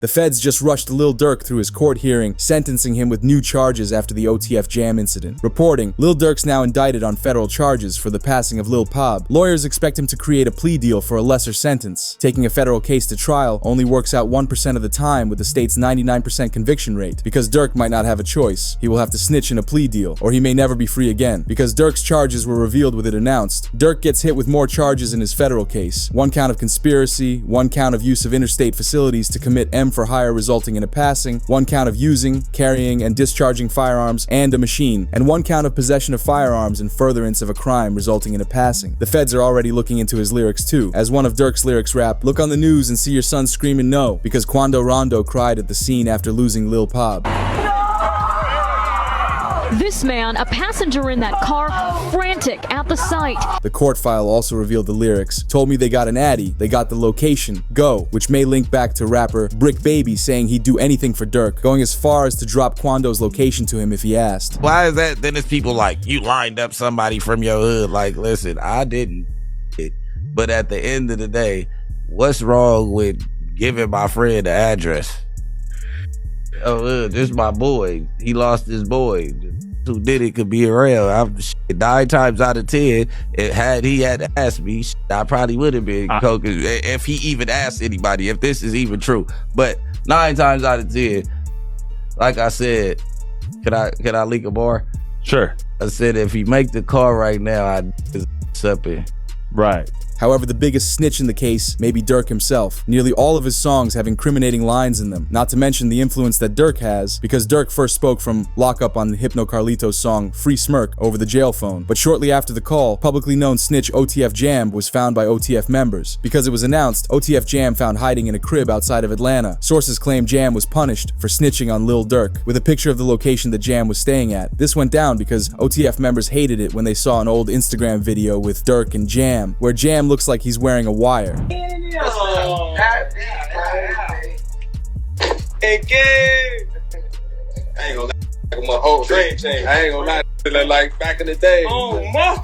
The feds just rushed Lil Durk through his court hearing, sentencing him with new charges after the OTF Jam incident. Reporting, Lil Durk's now indicted on federal charges for the passing of Lul Pab. Lawyers expect him to create a plea deal for a lesser sentence. Taking a federal case to trial only works out 1% of the time with the state's 99% conviction rate. Because Durk might not have a choice, he will have to snitch in a plea deal, or he may never be free again. Because Durk's charges were revealed with it announced, Durk gets hit with more charges in his federal case. 1 count of conspiracy, 1 count of use of interstate facilities to commit for hire resulting in a passing, 1 count of using, carrying, and discharging firearms and a machine, and 1 count of possession of firearms in furtherance of a crime resulting in a passing. The feds are already looking into his lyrics too. As one of Durk's lyrics rap, "Look on the news and see your son screaming no, because Quando Rondo cried at the scene after losing Lul Pab." This man, a passenger in that car, frantic at the sight. The court file also revealed the lyrics. "Told me they got an addy, they got the location, go," which may link back to rapper Brick Baby saying he'd do anything for Durk, going as far as to drop Quando's location to him if he asked. Why is that? Then it's people like, you lined up somebody from your hood. Like, listen, I didn't. But at the end of the day, what's wrong with giving my friend the address? Oh, this is my boy. He lost his boy. Who did it could be around. 9 times out of 10, had he had asked me, I probably would have been coke if he even asked anybody, if this is even true. But 9 times out of 10, like I said, can I leak a bar? Sure. I said if he make the call right now, I'd something. Right. However, the biggest snitch in the case may be Durk himself. Nearly all of his songs have incriminating lines in them, not to mention the influence that Durk has, because Durk first spoke from lockup on the Hypno Carlito's song Free Smirk over the jail phone. But shortly after the call, publicly known snitch OTF Jam was found by OTF members. Because it was announced, OTF Jam found hiding in a crib outside of Atlanta. Sources claim Jam was punished for snitching on Lil Durk, with a picture of the location that Jam was staying at. This went down because OTF members hated it when they saw an old Instagram video with Durk and Jam, where Jam looks like he's wearing a wire. Oh. And I ain't gonna lie, my whole dream changed. I ain't gonna lie, like back in the day. Oh my!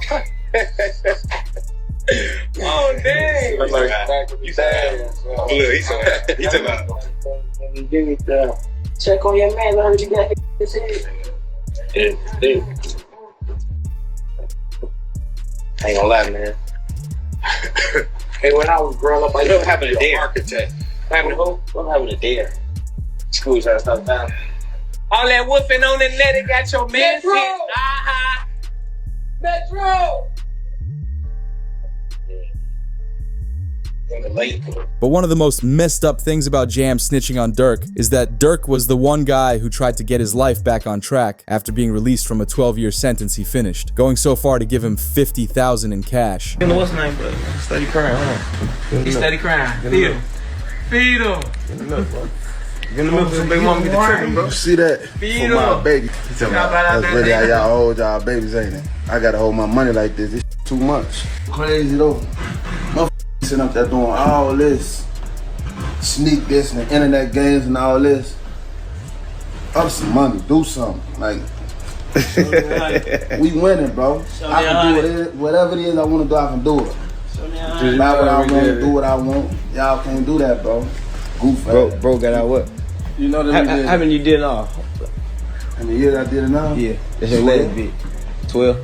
Oh dang! Like back in the day. Look, he took out. Give me the check on your man. I heard you got his head. Yeah. I ain't gonna lie, man. Hey, when I was growing up, I used to have a dare. Architect. Having who? I'm having a dare. School's trying to stop time. All that woofing on the net, it got your man shit. Metro! But one of the most messed up things about Jam snitching on Durk is that Durk was the one guy who tried to get his life back on track after being released from a 12-year sentence he finished, going so far to give him $50,000 in cash. You know what's name, but steady crying, huh? He's steady crying. Feed him. Feed him. Get him milk, bro. Get him milk so they want me to trick him, bro. You see that? Feed for my him. baby. That's really how y'all hold y'all babies, ain't it? I gotta hold my money like this. This too much. Crazy though. Sitting up there doing all this, sneak this and the internet games and all this. Up some money, do something. Like, we winning, bro. I can do it, whatever it is I want to do, I can do it. Not what I want to do what I want. Y'all can't do that, bro. Goof. Bro got out what? You know that how many you did all? How many years I did it now? Yeah, that's your last bit. 12?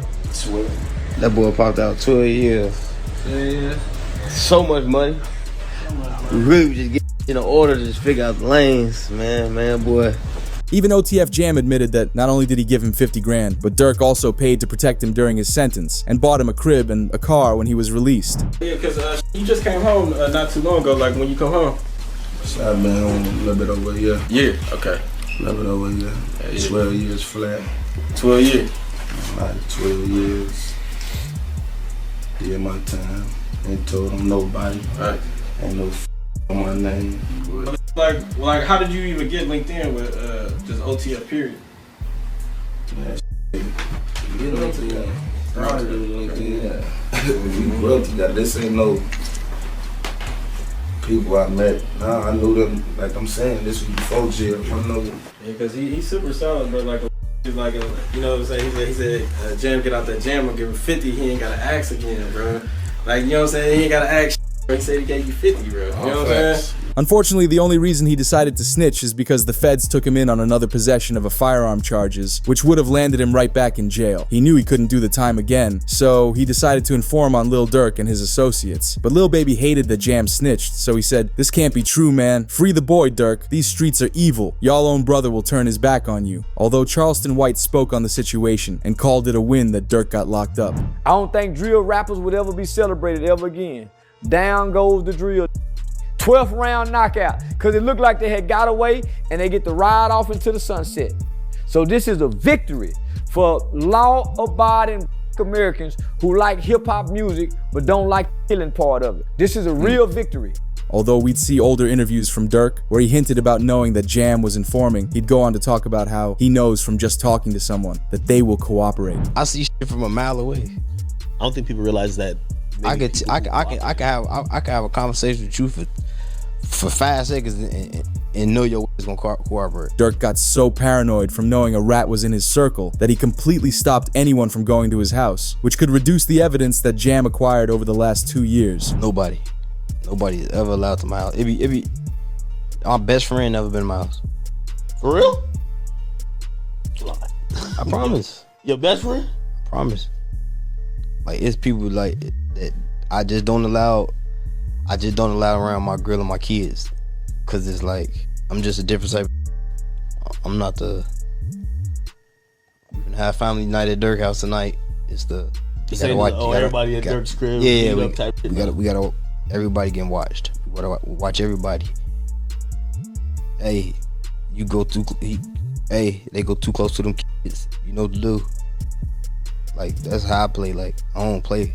12. That boy popped out 12 years. Yeah. So much money. We really was just getting in order to just figure out the lanes, man, boy. Even OTF Jam admitted that not only did he give him 50 grand, but Durk also paid to protect him during his sentence and bought him a crib and a car when he was released. Yeah, because you just came home not too long ago, like when you come home. I've been home a little bit over a year. Yeah, okay. A little bit over a year. 12 years flat. 12 years? Like 12 years. Did my time. Ain't told him nobody. Right. Ain't no on my name. Like, how did you even get linked in with just OTF period? Man, get linked in. Right. Linked in. We grew up together. This ain't no people I met. Nah, I knew them. Like I'm saying, this was before jail. I know. Yeah, because he's super solid, but like you know what I'm saying? He said, Jam get out that jam and give him 50. He ain't gotta ask again, bro. Like, you know what I'm saying? He ain't gotta ask He said he gave you 50, bro. You know what I'm saying? Unfortunately, the only reason he decided to snitch is because the feds took him in on another possession of a firearm charges, which would have landed him right back in jail. He knew he couldn't do the time again, so he decided to inform on Lil Durk and his associates. But Lil Baby hated that Jam snitched, so he said, "This can't be true, man. Free the boy, Durk. These streets are evil. Y'all own brother will turn his back on you." Although Charleston White spoke on the situation and called it a win that Durk got locked up. I don't think drill rappers would ever be celebrated ever again. Down goes the drill. 12th round knockout, because it looked like they had got away and they get to ride off into the sunset. So this is a victory for law-abiding Americans who like hip-hop music but don't like the killing part of it. This is a real victory. Although we'd see older interviews from Durk where he hinted about knowing that Jam was informing, he'd go on to talk about how he knows from just talking to someone that they will cooperate. I see shit from a mile away. I don't think people realize that. I can have a conversation with you for 5 seconds and know your way is gonna cooperate. Durk got so paranoid from knowing a rat was in his circle that he completely stopped anyone from going to his house, which could reduce the evidence that Jam acquired over the last 2 years. Nobody is ever allowed to my house. It be my best friend never been to my house. For real? I promise. Your best friend? I promise. Like, it's people like that I just don't allow around my girl and my kids, cause it's like I'm just a different type. I'm not the. We can have family night at Durk house tonight. It's the. You gotta watch. Everybody at Durk's crib. Yeah, we gotta. Everybody getting watched. We gotta watch everybody. Hey, you go too. Hey, they go too close to them kids. You know what to do. Like, that's how I play. Like, I don't play.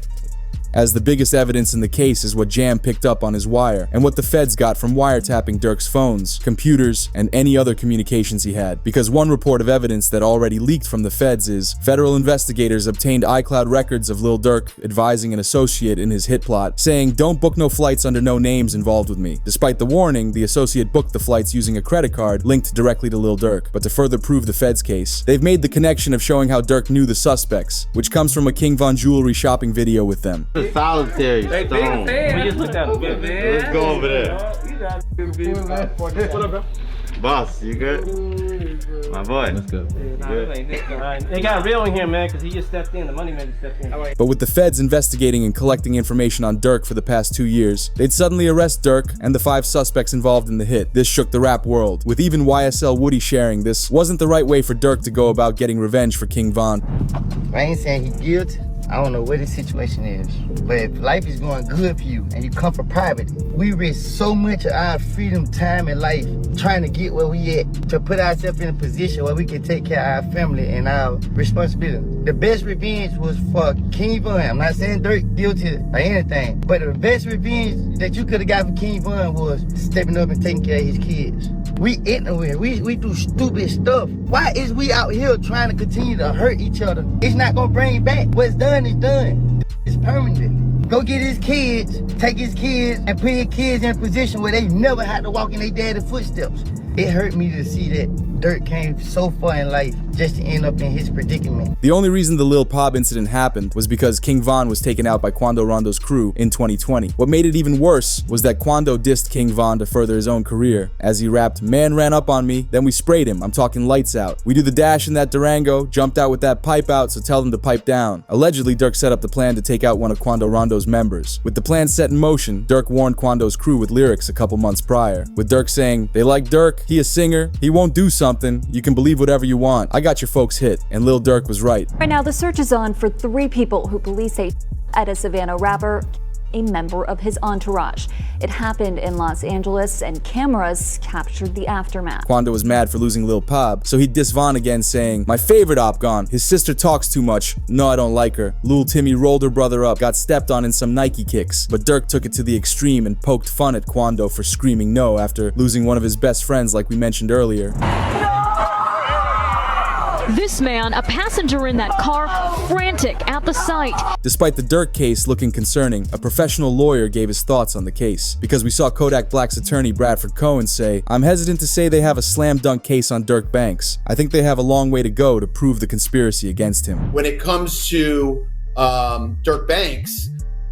As the biggest evidence in the case is what Jam picked up on his wire and what the feds got from wiretapping Durk's phones, computers, and any other communications he had. Because one report of evidence that already leaked from the feds is federal investigators obtained iCloud records of Lil Durk advising an associate in his hit plot, saying, "Don't book no flights under no names involved with me." Despite the warning, the associate booked the flights using a credit card linked directly to Lil Durk. But to further prove the feds' case, they've made the connection of showing how Durk knew the suspects, which comes from a King Von jewelry shopping video with them. Solitary stone. We just looked at him, man. Let's go over there. What up, bro? Boss, you good? My boy. Let's go. They got real in here, man, because he just stepped in. The money man just stepped in. But with the feds investigating and collecting information on Durk for the past 2 years, they'd suddenly arrest Durk and the 5 suspects involved in the hit. This shook the rap world, with even YSL Woody sharing this wasn't the right way for Durk to go about getting revenge for King Von. I ain't saying he's guilty. I don't know what the situation is, but if life is going good for you and you come from poverty, we risk so much of our freedom, time, and life trying to get where we at, to put ourselves in a position where we can take care of our family and our responsibility. The best revenge was for King Von. I'm not saying Durk guilty or anything, but the best revenge that you could have got for King Von was stepping up and taking care of his kids. We ignorant, we do stupid stuff. Why is we out here trying to continue to hurt each other? It's not gonna bring it back. What's done is done. It's permanent. Go get his kids, take his kids, and put his kids in a position where they never had to walk in their daddy's footsteps. It hurt me to see that Durk came so far in life just to end up in his predicament. The only reason the Lul Pab incident happened was because King Von was taken out by Quando Rondo's crew in 2020. What made it even worse was that Quando dissed King Von to further his own career. As he rapped, "Man ran up on me, then we sprayed him, I'm talking lights out. We do the dash in that Durango, jumped out with that pipe out, so tell them to pipe down." Allegedly, Durk set up the plan to take out one of Quando Rondo's members. With the plan set in motion, Durk warned Quando's crew with lyrics a couple months prior, with Durk saying, "They like Durk, he a singer, he won't do something, you can believe whatever you want. I got your folks hit." And Lil Durk was right. Right now, the search is on for 3 people who police say at a Savannah rapper, a member of his entourage. It happened in Los Angeles and cameras captured the aftermath. Quando was mad for losing Lil Pab, so he dissed Von again saying, "My favorite op gone. His sister talks too much. No, I don't like her. Lul Timmy rolled her brother up, got stepped on in some Nike kicks." But Durk took it to the extreme and poked fun at Quando for screaming no after losing one of his best friends like we mentioned earlier. This man, a passenger in that car, frantic at the sight. Despite the Durk case looking concerning, a professional lawyer gave his thoughts on the case. Because we saw Kodak Black's attorney Bradford Cohen say, "I'm hesitant to say they have a slam dunk case on Durk Banks. I think they have a long way to go to prove the conspiracy against him." When it comes to Durk Banks,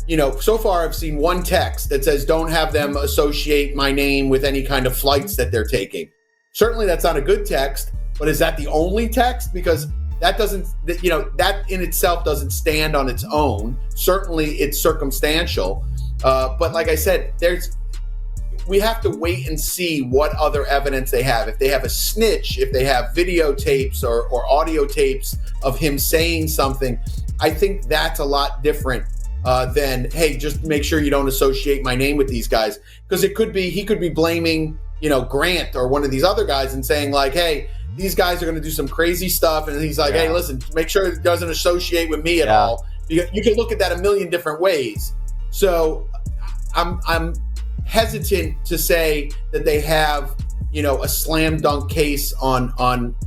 you know, so far I've seen one text that says, don't have them associate my name with any kind of flights that they're taking. Certainly that's not a good text, but is that the only text? Because that doesn't, you know, that in itself doesn't stand on its own. Certainly it's circumstantial. But like I said, we have to wait and see what other evidence they have. If they have a snitch, if they have videotapes or audio tapes of him saying something, I think that's a lot different than, hey, just make sure you don't associate my name with these guys. Because he could be blaming, you know, Grant or one of these other guys and saying like, hey, these guys are going to do some crazy stuff. And he's like, hey, listen, make sure it doesn't associate with me at all. You can look at that a million different ways. So I'm hesitant to say that they have, you know, a slam dunk case on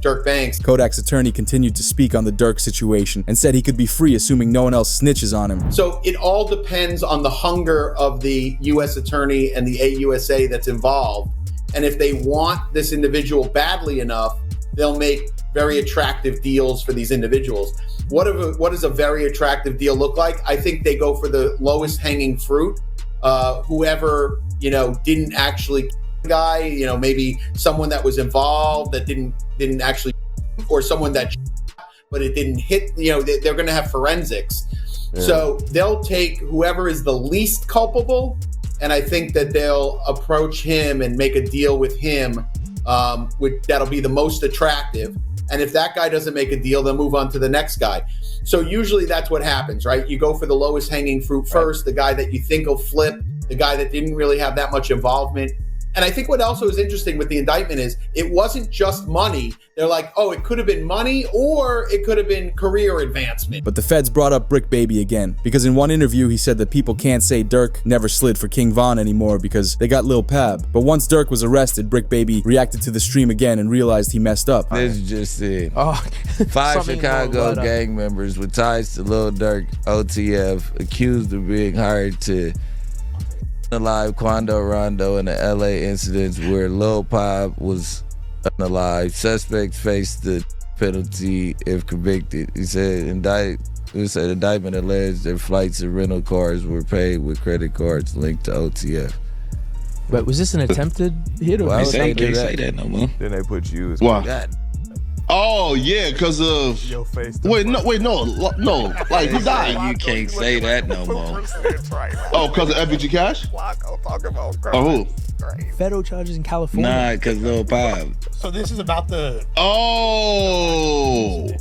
Durk Banks. Kodak's attorney continued to speak on the Durk situation and said he could be free assuming no one else snitches on him. So it all depends on the hunger of the U.S. attorney and the AUSA that's involved. And if they want this individual badly enough, they'll make very attractive deals for these individuals. What does a very attractive deal look like? I think they go for the lowest hanging fruit. Whoever, you know, didn't actually guy, you know, maybe someone that was involved that didn't actually, or someone that, but it didn't hit, you know, they're going to have forensics. Yeah. So they'll take whoever is the least culpable, and I think that they'll approach him and make a deal with him, that'll be the most attractive. And if that guy doesn't make a deal, they'll move on to the next guy. So usually that's what happens, right? You go for the lowest hanging fruit first, the guy that you think will flip, the guy that didn't really have that much involvement. And I think what also is interesting with the indictment is it wasn't just money. They're like, oh, it could have been money or it could have been career advancement. But the feds brought up Brick Baby again, because in one interview he said that people can't say Durk never slid for King Von anymore because they got Lil Pab. But once Durk was arrested, Brick Baby reacted to the stream again and realized he messed up. This is just it. 5 Chicago gang members with ties to Lil Durk, OTF, accused of being hired to alive Quando Rondo in the LA incidents where Lul Pab was unalive. Suspects faced the penalty if convicted. He said indictment alleged that flights and rental cars were paid with credit cards linked to OTF. But was this an attempted hit? Or Well, they can't say that no more. Then they put you as Why? Oh yeah, because of your face. Wait, no, like he died. You can't say that no more. Oh, because of FBG Cash? Oh, who? Federal charges in California. Nah, because Lil Pab. So this is about the. Oh.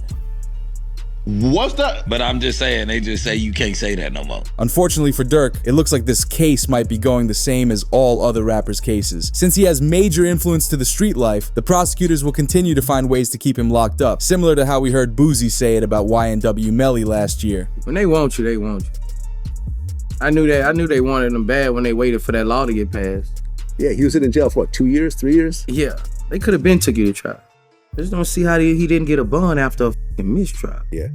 What's that? But I'm just saying, they just say you can't say that no more. Unfortunately for Durk, it looks like this case might be going the same as all other rappers' cases. Since he has major influence to the street life, the prosecutors will continue to find ways to keep him locked up, similar to how we heard Boozy say it about YNW Melly last year. When they want you, they want you. I knew they wanted him bad when they waited for that law to get passed. Yeah, he was in jail for what, 2 years, 3 years? Yeah, they could have been took you to trial. I just don't see how he didn't get a bond after a fucking mistrial. Yeah.